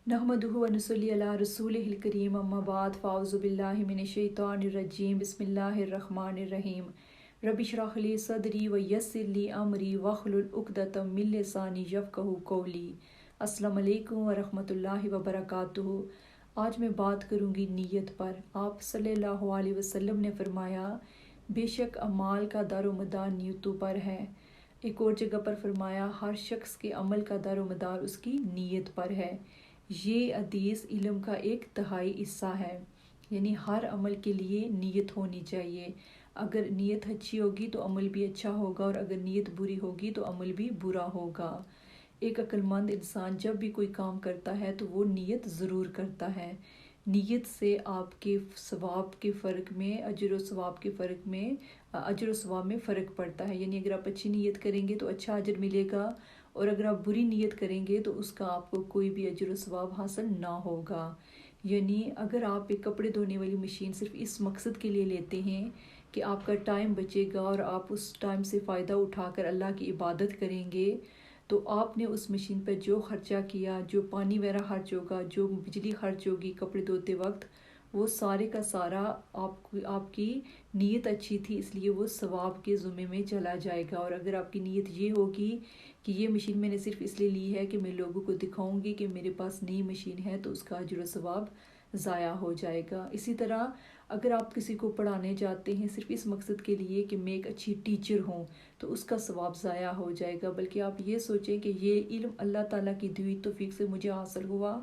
नहमदुहु व नुसल्ली अला रसूलिहिल करीम अम्मा बाद फ़ाउज़ु बिल्लाहि मिनश शैतानिर रजीम बिस्मिल्लाहिर रहमानिर रहीम रब्बि इश्रह ली सदरी व यस्सिर ली अमरी वहलुल उक़दतम मिन लिसानी यफ़क़हू क़ौली। अस्सलामु अलैकुम व रहमतुल्लाहि व बरकातुहू। आज मैं बात करूँगी नीयत पर। आप सल्लल्लाहु अलैहि वसल्लम ने फरमाया, बेशक अमाल का दारोमदार नीयतों पर है। एक और जगह पर फरमाया, हर शख्स के अमल का दारोमदार उसकी नीयत पर है। ये हदीस इल्म का एक तिहाई हिस्सा है, यानी हर अमल के लिए नीयत होनी चाहिए। अगर नीयत अच्छी होगी तो अमल भी अच्छा होगा, और अगर नीयत बुरी होगी तो अमल भी बुरा होगा। एक अक्लमंद इंसान जब भी कोई काम करता है तो वो नीयत ज़रूर करता है। नीयत से आपके सवाब के फ़र्क में, अजर व सवाब के फ़र्क में, अजर व सवाब में फ़र्क पड़ता है। यानी अगर आप अच्छी नीयत करेंगे तो अच्छा अजर मिलेगा, और अगर आप बुरी नीयत करेंगे तो उसका आपको कोई भी अजर व सवाब हासिल ना होगा। यानी अगर आप एक कपड़े धोने वाली मशीन सिर्फ इस मकसद के लिए लेते हैं कि आपका टाइम बचेगा और आप उस टाइम से फ़ायदा उठाकर अल्लाह की इबादत करेंगे, तो आपने उस मशीन पर जो खर्चा किया, जो पानी वगैरह खर्च होगा, जो बिजली खर्च होगी कपड़े धोते वक्त, वो सारे का सारा आपकी नीयत अच्छी थी इसलिए वो सवाब के ज़ुम्मे में चला जाएगा। और अगर आपकी नीयत ये होगी कि ये मशीन मैंने सिर्फ इसलिए ली है कि मैं लोगों को दिखाऊंगी कि मेरे पास नई मशीन है, तो उसका अजर व सवाब ज़ाया हो जाएगा। इसी तरह अगर आप किसी को पढ़ाने जाते हैं सिर्फ इस मकसद के लिए कि मैं एक अच्छी टीचर हूँ, तो उसका सवाब ज़ाया हो जाएगा। बल्कि आप ये सोचें कि ये इल्म अल्लाह ताला की दी हुई तौफीक से मुझे हासिल हुआ,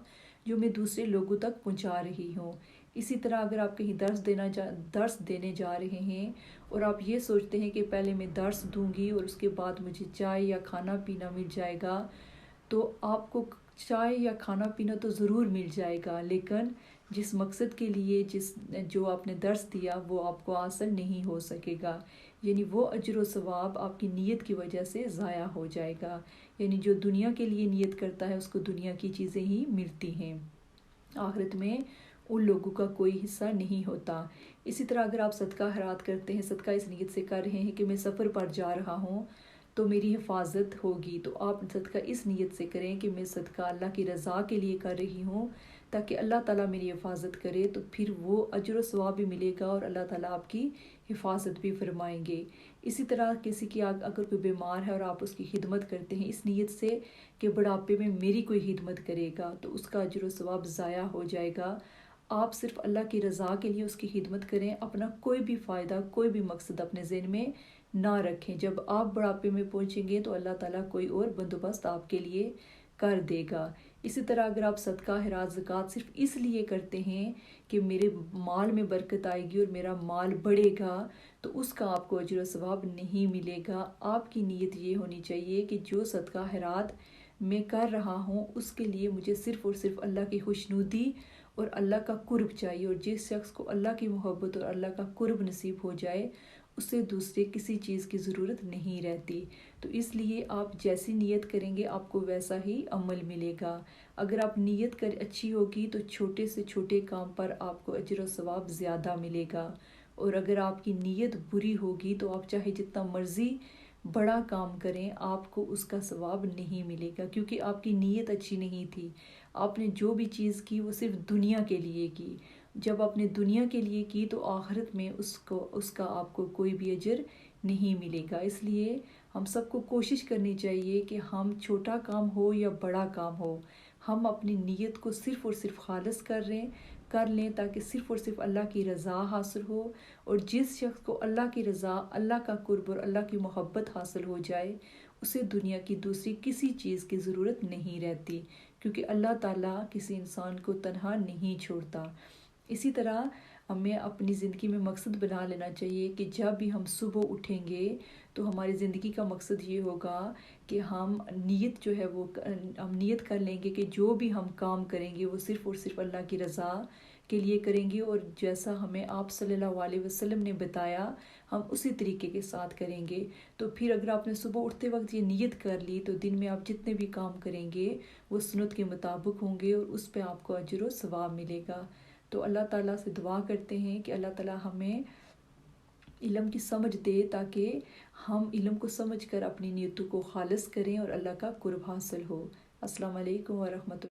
जो मैं दूसरे लोगों तक पहुँचा रही हूँ। इसी तरह अगर आप कहीं दर्स देने जा रहे हैं और आप ये सोचते हैं कि पहले मैं दर्स दूंगी और उसके बाद मुझे चाय या खाना पीना मिल जाएगा, तो आपको चाय या खाना पीना तो ज़रूर मिल जाएगा, लेकिन जिस मकसद के लिए जो आपने दर्स दिया वो आपको हासिल नहीं हो सकेगा। यानी वो अजर व सवाब आपकी नीयत की वजह से ज़ाया हो जाएगा। यानी जो दुनिया के लिए नीयत करता है उसको दुनिया की चीज़ें ही मिलती हैं, आखिरत में उन लोगों का कोई हिस्सा नहीं होता। इसी तरह अगर आप सदका खैरात करते हैं, सदका इस नीयत से कर रहे हैं कि मैं सफ़र पर जा रहा हूँ तो मेरी हिफाजत होगी, तो आप सदका इस नीयत से करें कि मैं सदका अल्लाह की रज़ा के लिए कर रही हूँ ताकि अल्लाह ताला मेरी हिफाजत करे, तो फिर वो अजर व सवाब भी मिलेगा और अल्लाह ताला आपकी हिफाजत भी फरमाएंगे। इसी तरह किसी की अगर कोई बीमार है और आप उसकी खिदमत करते हैं इस नीयत से कि बुढ़ापे में मेरी कोई खिदमत करेगा, तो उसका अजर व सवाब ज़ाया हो जाएगा। आप सिर्फ अल्लाह की रज़ा के लिए उसकी खिदमत करें, अपना कोई भी फ़ायदा, कोई भी मकसद अपने ज़हन में ना रखें। जब आप बुढ़ापे में पहुंचेंगे तो अल्लाह ताला कोई और बंदोबस्त आपके लिए कर देगा। इसी तरह अगर आप सदका खैरात ज़कात सिर्फ इसलिए करते हैं कि मेरे माल में बरकत आएगी और मेरा माल बढ़ेगा, तो उसका आपको अजर व सवाब नहीं मिलेगा। आपकी नीयत ये होनी चाहिए कि जो सदका खैरात मैं कर रहा हूँ उसके लिए मुझे सिर्फ़ और सिर्फ अल्लाह की खुशनुदी और अल्लाह का कुर्ब चाहिए, और जिस शख्स को अल्लाह की मोहब्बत और अल्लाह का कुर्ब नसीब हो जाए उसे दूसरे किसी चीज़ की ज़रूरत नहीं रहती। तो इसलिए आप जैसी नीयत करेंगे आपको वैसा ही अमल मिलेगा। अगर आप नीयत कर अच्छी होगी तो छोटे से छोटे काम पर आपको अजर व सवाब ज़्यादा मिलेगा, और अगर आपकी नीयत बुरी होगी तो आप चाहे जितना मर्ज़ी बड़ा काम करें आपको उसका सवाब नहीं मिलेगा, क्योंकि आपकी नीयत अच्छी नहीं थी। आपने जो भी चीज़ की वो सिर्फ दुनिया के लिए की। जब आपने दुनिया के लिए की तो आखिरत में उसका आपको कोई भी अजर नहीं मिलेगा। इसलिए हम सबको कोशिश करनी चाहिए कि हम छोटा काम हो या बड़ा काम हो, हम अपनी नीयत को सिर्फ़ और सिर्फ खालिस कर लें ताकि सिर्फ़ और सिर्फ अल्लाह की रज़ा हासिल हो। और जिस शख्स को अल्लाह की रज़ा, अल्लाह का कुर्ब और अल्लाह की मोहब्बत हासिल हो जाए उसे दुनिया की दूसरी किसी चीज़ की ज़रूरत नहीं रहती, क्योंकि अल्लाह ताला किसी इंसान को तन्हा नहीं छोड़ता। इसी तरह हमें अपनी ज़िंदगी में मकसद बना लेना चाहिए कि जब भी हम सुबह उठेंगे तो हमारी ज़िंदगी का मकसद ये होगा कि हम नीयत जो है वो हम नीयत कर लेंगे कि जो भी हम काम करेंगे वो सिर्फ़ और सिर्फ अल्लाह की रज़ा के लिए करेंगे, और जैसा हमें आप सल्लल्लाहु अलैहि वसल्लम ने बताया हम उसी तरीके के साथ करेंगे। तो फिर अगर आपने सुबह उठते वक्त ये नीयत कर ली तो दिन में आप जितने भी काम करेंगे वो सुन्नत के मुताबिक होंगे और उस पर आपको अजर व सवाब मिलेगा। तो अल्लाह ताला से दुआ करते हैं कि अल्लाह ताला हमें इल्म की समझ दे ताकि हम इल्म को समझ कर अपनी नीयतों को खालिस करें और अल्लाह का कुर्ब हासिल हो। अस्सलाम वालेकुम व रहमतुल्लाह।